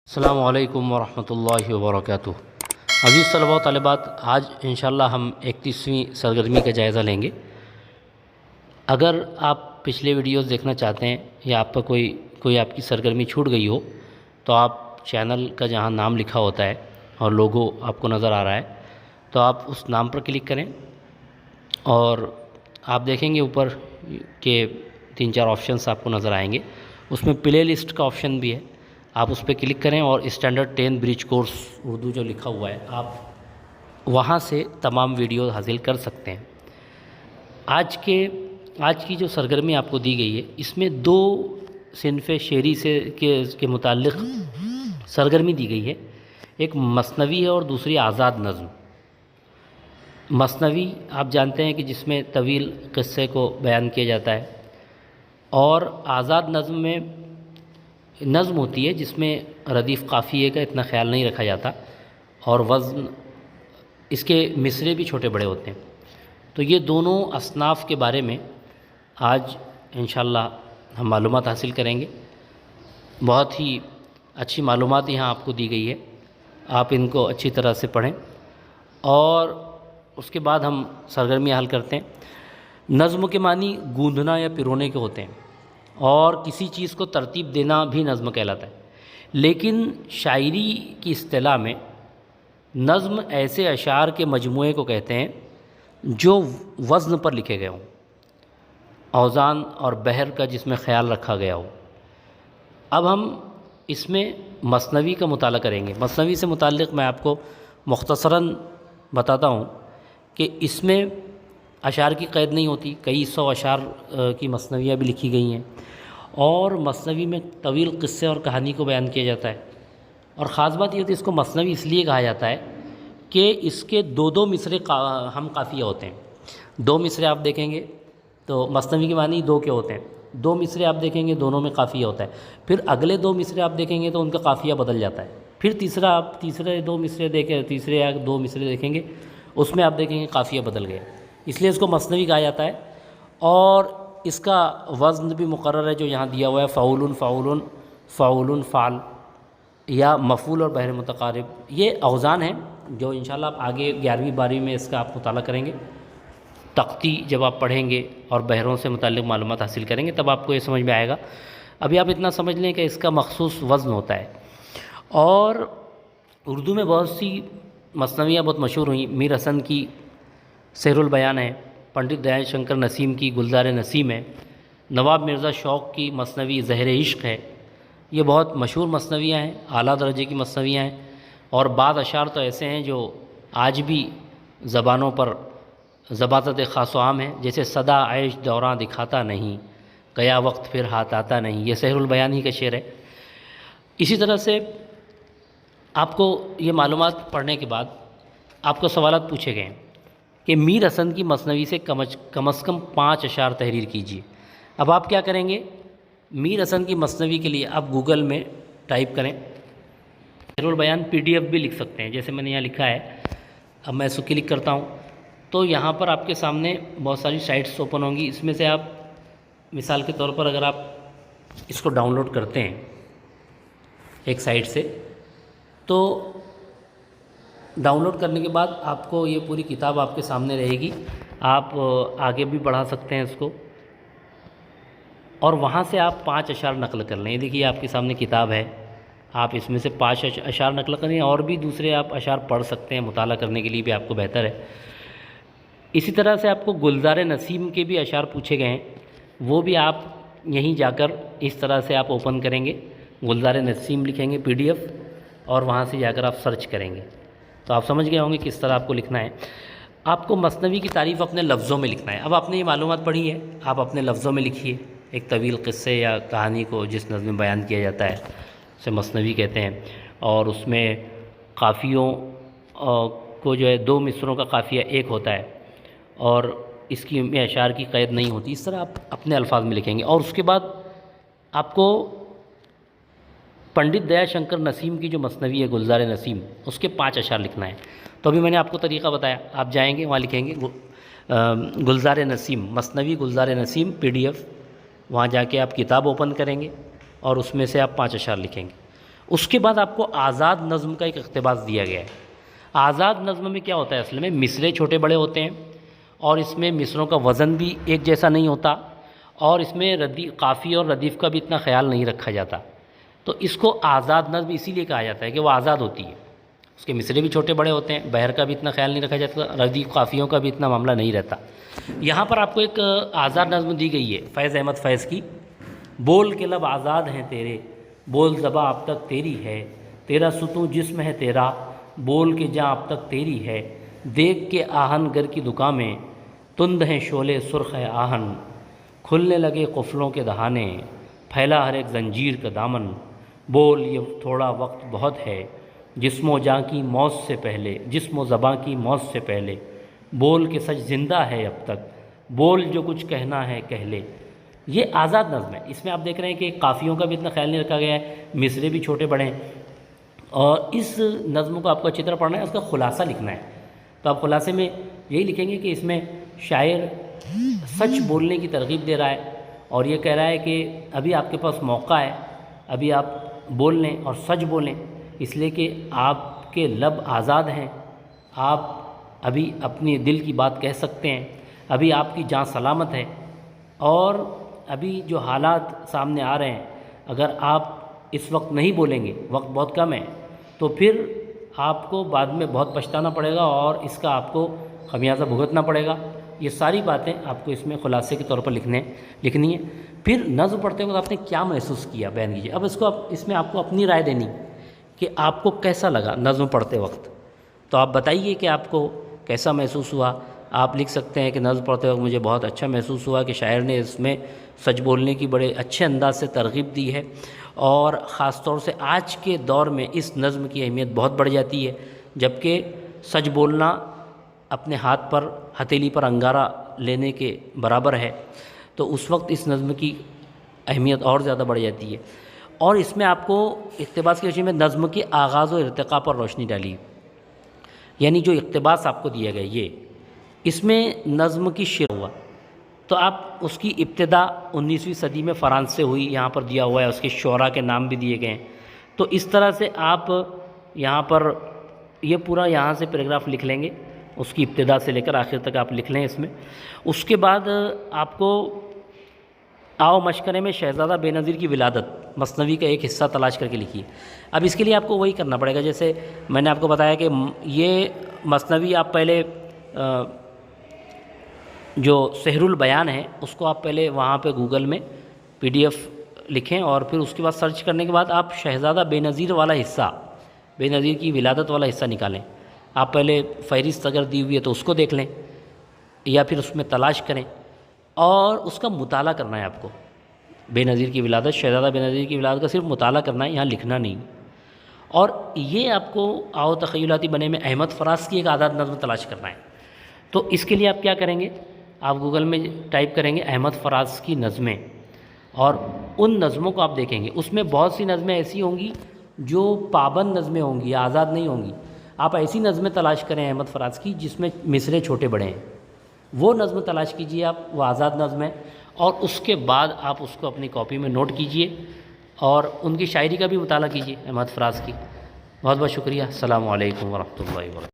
السلام علیکم ورحمۃ اللہ وبرکاتہ۔ عزیز طلباء و طالبات، آج انشاءاللہ ہم 31ویں سرگرمی کا جائزہ لیں گے۔ اگر آپ پچھلے ویڈیوز دیکھنا چاہتے ہیں یا آپ کا کوئی آپ کی سرگرمی چھوٹ گئی ہو تو آپ چینل کا جہاں نام لکھا ہوتا ہے اور لوگو آپ کو نظر آ رہا ہے تو آپ اس نام پر کلک کریں اور آپ دیکھیں گے اوپر کہ 3-4 آپشنس آپ کو نظر آئیں گے۔ اس میں پلے لسٹ کا آپشن بھی ہے، آپ اس پہ کلک کریں اور اسٹینڈرڈ 10 برج کورس اردو جو لکھا ہوا ہے آپ وہاں سے تمام ویڈیو حاصل کر سکتے ہیں۔ آج کی جو سرگرمی آپ کو دی گئی ہے اس میں 2 صنف شعری کے متعلق سرگرمی دی گئی ہے، ایک مثنوی ہے اور دوسری آزاد نظم۔ مثنوی آپ جانتے ہیں کہ جس میں طویل قصے کو بیان کیا جاتا ہے، اور آزاد نظم میں نظم ہوتی ہے جس میں ردیف قافیے کا اتنا خیال نہیں رکھا جاتا اور وزن اس کے مصرے بھی چھوٹے بڑے ہوتے ہیں۔ تو یہ دونوں اصناف کے بارے میں آج انشاءاللہ ہم معلومات حاصل کریں گے۔ بہت ہی اچھی معلومات یہاں آپ کو دی گئی ہے، آپ ان کو اچھی طرح سے پڑھیں اور اس کے بعد ہم سرگرمی حل کرتے ہیں۔ نظم کے معنی گوندھنا یا پرونے کے ہوتے ہیں، اور کسی چیز کو ترتیب دینا بھی نظم کہلاتا ہے۔ لیکن شاعری کی اصطلاح میں نظم ایسے اشعار کے مجموعے کو کہتے ہیں جو وزن پر لکھے گئے ہوں، اوزان اور بحر کا جس میں خیال رکھا گیا ہو۔ اب ہم اس میں مثنوی کا مطالعہ کریں گے۔ مثنوی سے متعلق میں آپ کو مختصراً بتاتا ہوں کہ اس میں اشعار کی قید نہیں ہوتی، کئی 100 اشعار کی مثنویاں بھی لکھی گئی ہیں، اور مثنوی میں طویل قصے اور کہانی کو بیان کیا جاتا ہے۔ اور خاص بات یہ ہوتی ہے اس کو مثنوی اس لیے کہا جاتا ہے کہ اس کے 2 مصرے ہم قافیہ ہوتے ہیں۔ 2 مصرے آپ دیکھیں گے تو مثنوی کے معنی 2 کے ہوتے ہیں، 2 مصرے آپ دیکھیں گے دونوں میں قافیہ ہوتا ہے، پھر اگلے 2 مصرے آپ دیکھیں گے تو ان کا قافیہ بدل جاتا ہے، پھر تیسرے 2 مصرے دیکھیں، تیسرے 2 مصرے دیکھیں گے اس میں آپ دیکھیں گے قافیہ بدل گیا، اس لیے اس کو مثنوی کہا جاتا ہے۔ اور اس کا وزن بھی مقرر ہے جو یہاں دیا ہوا ہے، فعول فعول فعول فعل، یا مفعول اور بحر متقارب۔ یہ اوزان ہیں جو انشاءاللہ آپ آگے 11ویں 12ویں میں اس کا آپ مطالعہ کریں گے۔ تختی جب آپ پڑھیں گے اور بحروں سے متعلق معلومات حاصل کریں گے تب آپ کو یہ سمجھ میں آئے گا۔ ابھی آپ اتنا سمجھ لیں کہ اس کا مخصوص وزن ہوتا ہے۔ اور اردو میں بہت سی مثنویاں بہت مشہور ہوئیں۔ میر حسن کی سحر البیان ہے، پنڈت دیا شنکر نسیم کی گلزار نسیم ہے، نواب مرزا شوق کی مثنوی زہر عشق ہے۔ یہ بہت مشہور مثنویاں ہیں، اعلیٰ درجے کی مثنویاں ہیں، اور بعض اشعار تو ایسے ہیں جو آج بھی زبانوں پر ضباطت خاص و عام ہیں، جیسے صدا عیش دوراں دکھاتا نہیں، گیا وقت پھر ہاتھ آتا نہیں، یہ سحر البیان ہی کا شعر ہے۔ اسی طرح سے آپ کو یہ معلومات پڑھنے کے بعد آپ کو سوالات پوچھے گئے ہیں کہ میر حسن کی مثنوی سے کم از کم 5 اشعار تحریر کیجیے۔ اب آپ کیا کریں گے؟ میر حسن کی مثنوی کے لیے آپ گوگل میں ٹائپ کریں، سحر البیان PDF بھی لکھ سکتے ہیں جیسے میں نے یہاں لکھا ہے۔ اب میں اس کو کلک کرتا ہوں تو یہاں پر آپ کے سامنے بہت ساری سائٹس اوپن ہوں گی۔ اس میں سے آپ مثال کے طور پر اگر آپ اس کو ڈاؤن لوڈ کرتے ہیں ایک سائٹ سے، تو ڈاؤن لوڈ کرنے کے بعد آپ کو یہ پوری کتاب آپ کے سامنے رہے گی، آپ آگے بھی بڑھا سکتے ہیں اس کو، اور وہاں سے آپ 5 اشعار نقل کر لیں۔ یہ دیکھیے آپ کے سامنے کتاب ہے، آپ اس میں سے 5 اشعار نقل کریں، اور بھی دوسرے آپ اشعار پڑھ سکتے ہیں، مطالعہ کرنے کے لیے بھی آپ کو بہتر ہے۔ اسی طرح سے آپ کو گلزار نسیم کے بھی اشعار پوچھے گئے ہیں، وہ بھی آپ یہیں جا کر اس طرح سے آپ اوپن کریں گے، گلزار نسیم لکھیں گے PDF، اور وہاں سے جا کر آپ سرچ کریں گے تو آپ سمجھ گئے ہوں گے کس طرح آپ کو لکھنا ہے۔ آپ کو مثنوی کی تعریف اپنے لفظوں میں لکھنا ہے۔ اب آپ نے یہ معلومات پڑھی ہے، آپ اپنے لفظوں میں لکھیے۔ ایک طویل قصے یا کہانی کو جس نظم میں بیان کیا جاتا ہے اسے مثنوی کہتے ہیں، اور اس میں قافیوں کو جو ہے 2 مصروں کا قافیہ ایک ہوتا ہے، اور اس کی میں اشعار کی قید نہیں ہوتی۔ اس طرح آپ اپنے الفاظ میں لکھیں گے، اور اس کے بعد آپ کو پنڈت دیا شنکر نسیم کی جو مثنوی ہے گلزار نسیم، اس کے 5 اشعار لکھنا ہے۔ تو ابھی میں نے آپ کو طریقہ بتایا، آپ جائیں گے وہاں لکھیں گے گلزار نسیم، مثنوی گلزار نسیم PDF، وہاں جا کے آپ کتاب اوپن کریں گے اور اس میں سے آپ 5 اشعار لکھیں گے، اس کے بعد آپ کو آزاد نظم کا ایک اقتباس دیا گیا ہے۔ آزاد نظم میں کیا ہوتا ہے اصل میں، مصرے چھوٹے بڑے ہوتے ہیں اور اس میں مصروں کا وزن بھی ایک جیسا نہیں ہوتا، اور اس میں قافیہ اور ردیف کا بھی اتنا خیال نہیں رکھا جاتا، تو اس کو آزاد نظم اسی لیے کہا جاتا ہے کہ وہ آزاد ہوتی ہے۔ اس کے مصرے بھی چھوٹے بڑے ہوتے ہیں، بحر کا بھی اتنا خیال نہیں رکھا جاتا، ردیف قافیوں کا بھی اتنا معاملہ نہیں رہتا۔ یہاں پر آپ کو ایک آزاد نظم دی گئی ہے فیض احمد فیض کی۔ بول کے لب آزاد ہیں تیرے، بول زباں اب تک تیری ہے، تیرا ستوں جسم ہے تیرا، بول کے جاں اب تک تیری ہے، دیکھ کے آہن گر کی دکان میں، تند ہیں شعلے سرخ ہے آہن، کھلنے لگے قفلوں کے دہانے، پھیلا ہر ایک زنجیر کا دامن، بول یہ تھوڑا وقت بہت ہے، جسم و جاں کی موت سے پہلے، جسم و زباں کی موت سے پہلے، بول کے سچ زندہ ہے اب تک، بول جو کچھ کہنا ہے کہہ لے۔ یہ آزاد نظم ہے۔ اس میں آپ دیکھ رہے ہیں کہ قافیوں کا بھی اتنا خیال نہیں رکھا گیا ہے، مصرے بھی چھوٹے بڑے ہیں، اور اس نظم کو آپ کو اچھی طرح پڑھنا ہے، اس کا خلاصہ لکھنا ہے۔ تو آپ خلاصے میں یہی لکھیں گے کہ اس میں شاعر سچ بولنے کی ترغیب دے رہا ہے، اور یہ کہہ رہا ہے کہ ابھی آپ کے پاس موقع ہے، ابھی آپ بول لیں اور سچ بولیں، اس لیے کہ آپ کے لب آزاد ہیں، آپ ابھی اپنی دل کی بات کہہ سکتے ہیں، ابھی آپ کی جان سلامت ہے، اور ابھی جو حالات سامنے آ رہے ہیں اگر آپ اس وقت نہیں بولیں گے، وقت بہت کم ہے، تو پھر آپ کو بعد میں بہت پچھتانا پڑے گا اور اس کا آپ کو خمیازہ بھگتنا پڑے گا۔ یہ ساری باتیں آپ کو اس میں خلاصے کے طور پر لکھنی ہے۔ پھر نظم پڑھتے وقت آپ نے کیا محسوس کیا بیان کیجیے۔ اب اس میں آپ کو اپنی رائے دینی کہ آپ کو کیسا لگا نظم پڑھتے وقت، تو آپ بتائیے کہ آپ کو کیسا محسوس ہوا۔ آپ لکھ سکتے ہیں کہ نظم پڑھتے وقت مجھے بہت اچھا محسوس ہوا کہ شاعر نے اس میں سچ بولنے کی بڑے اچھے انداز سے ترغیب دی ہے، اور خاص طور سے آج کے دور میں اس نظم کی اہمیت بہت بڑھ جاتی ہے، جبکہ سچ بولنا اپنے ہاتھ پر ہتھیلی پر انگارہ لینے کے برابر ہے، تو اس وقت اس نظم کی اہمیت اور زیادہ بڑھ جاتی ہے۔ اور اس میں آپ کو اقتباس کی روشنی میں نظم کے آغاز و ارتقاء پر روشنی ڈالی، یعنی جو اقتباس آپ کو دیا گیا یہ اس میں نظم کی شروع ہوا، تو آپ اس کی ابتدا 19ویں صدی میں فرانس سے ہوئی، یہاں پر دیا ہوا ہے، اس کے شعراء کے نام بھی دیے گئے ہیں۔ تو اس طرح سے آپ یہاں پر یہ پورا یہاں سے پیراگراف لکھ لیں گے، اس کی ابتدا سے لے کر آخر تک آپ لکھ لیں اس میں۔ اس کے بعد آپ کو آؤ مشکرے میں شہزادہ بے نظیر کی ولادت مثنوی کا ایک حصہ تلاش کر کے لکھیے۔ اب اس کے لیے آپ کو وہی کرنا پڑے گا، جیسے میں نے آپ کو بتایا کہ یہ مثنوی آپ پہلے جو سحر البیان ہے اس کو آپ پہلے وہاں پہ گوگل میں PDF لکھیں، اور پھر اس کے بعد سرچ کرنے کے بعد آپ شہزادہ بے نظیر والا حصہ، بے نظیر کی ولادت والا حصہ نکالیں۔ آپ پہلے فہرست اگر دی ہوئی ہے تو اس کو دیکھ لیں، یا پھر اس میں تلاش کریں اور اس کا مطالعہ کرنا ہے آپ کو۔ بے نظیر کی ولادت، شہزادہ بے نظیر کی ولادت کا صرف مطالعہ کرنا ہے، یہاں لکھنا نہیں۔ اور یہ آپ کو آؤ تخیلاتی بنے میں احمد فراز کی ایک آزاد نظم تلاش کرنا ہے۔ تو اس کے لیے آپ کیا کریں گے، آپ گوگل میں ٹائپ کریں گے احمد فراز کی نظمیں، اور ان نظموں کو آپ دیکھیں گے، اس میں بہت سی نظمیں ایسی ہوں گی جو پابند نظمیں ہوں گی، آزاد نہیں ہوں گی۔ آپ ایسی نظمیں تلاش کریں احمد فراز کی جس میں مصرے چھوٹے بڑے ہیں، وہ نظم تلاش کیجیے آپ، وہ آزاد نظم ہے، اور اس کے بعد آپ اس کو اپنی کاپی میں نوٹ کیجیے اور ان کی شاعری کا بھی مطالعہ کیجیے احمد فراز کی۔ بہت بہت شکریہ۔ السلام علیکم ورحمۃ اللہ وبرکاتہ۔